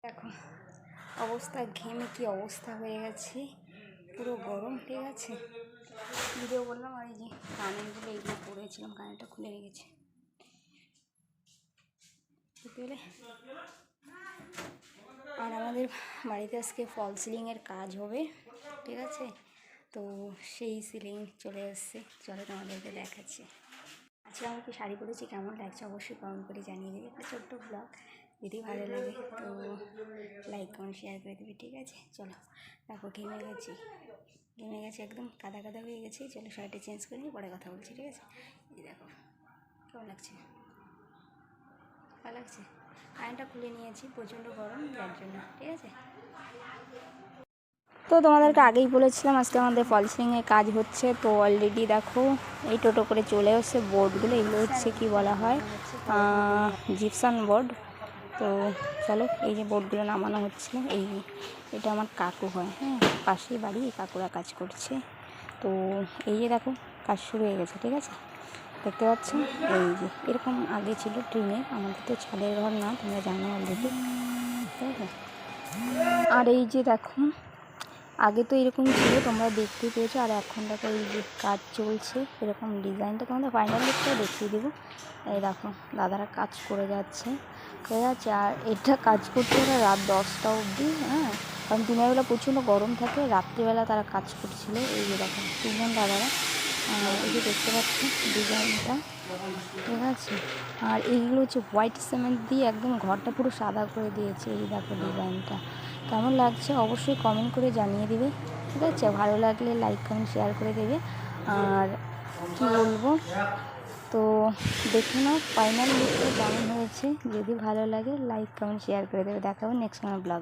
দেখো অবস্থা, ঘেমে কি অবস্থা হয়ে গেছে, পুরো গরম। ঠিক আছে, ভিডিও করলাম। আর এই যে কানেরগুলো এইগুলো পরেছিলাম, কানেরটা খুলে রেখেছি। আর আমাদের বাড়িতে আজকে ফল সিলিংয়ের কাজ হবে, ঠিক আছে। তো সেই সিলিং চলে এসছে, চলো তোমাদেরকে দেখাচ্ছি। আজকে আমি কি শাড়ি পরেছি, কেমন লাগছে অবশ্যই কমেন্ট করে জানিয়ে দেবে। একটা ছোট্ট ব্লগ, যদি ভালো লাগে তো লাইক কমেন্ট শেয়ার করে দেবে, ঠিক আছে। চলো, দেখো ঘেমে গেছি একদম কাদা কাদা হয়ে গেছি। চলো শাড়িটা চেঞ্জ করে নিয়ে পরে কথা বলছি, ঠিক আছে। এই দেখো কেমন লাগছে, ভালো লাগছে। কারেন্টটা খুলে নিয়েছি, প্রচণ্ড গরম যার জন্য, ঠিক আছে। তো তোমাদেরকে আগেই বলেছিলাম আজকে আমাদের ফল সিলিংয়ের কাজ হচ্ছে। তো অলরেডি দেখো এই টোটো করে চলে এসছে বোর্ডগুলো, এগুলো হচ্ছে কি বলা হয়, জিপসাম বোর্ড। তো চলো, এই যে বোর্ডগুলো নামানো হচ্ছে। এটা আমার কাকু হয়, হ্যাঁ, পাশেই বাড়ি, কাকুরা কাজ করছে। তো এই যে দেখো কাজ শুরু হয়ে গেছে, ঠিক আছে, দেখতে পাচ্ছেন। এই যে এরকম আগে ছিল ট্রেনে, আমাদের তো ছাদের ঘর না, তোমরা জানো অলরেডি, ঠিক আছে। আর এই যে দেখো আগে তো এরকম ছিল, তোমরা দেখতে পেয়েছো। আর এখন দেখো এই যে কাজ চলছে, এরকম ডিজাইনটা তোমাদের ফাইনাল লুকটা দেখিয়ে দেবো। এই দেখো দাদারা কাজ করে যাচ্ছে, ঠিক আছে। আর এটা কাজ করতে ওরা রাত 10টা অবধি, হ্যাঁ, কারণ দিনের বেলা প্রচণ্ড গরম থাকে, রাত্রিবেলা তারা কাজ করছিল। এই যে দেখো তিনজন দাদারা, এই যে দেখতে পাচ্ছি ডিজাইনটা, ঠিক আছে। আর এইগুলো হচ্ছে হোয়াইট সিমেন্ট দিয়ে একদম ঘরটা পুরো সাদা করে দিয়েছে। এই দেখো ডিজাইনটা কেমন লাগছে অবশ্যই কমেন্ট করে জানিয়ে দেবে, ঠিক আছে। ভালো লাগলে লাইক কমেন্ট শেয়ার করে দেবে। আর কী বলবো, তো দেখে নাও ফাইনাল লুকটা কেমন হয়েছে। যদি ভালো লাগে লাইক কমেন্ট শেয়ার করে দেবে। দেখাবো নেক্সট কোনো ব্লগ।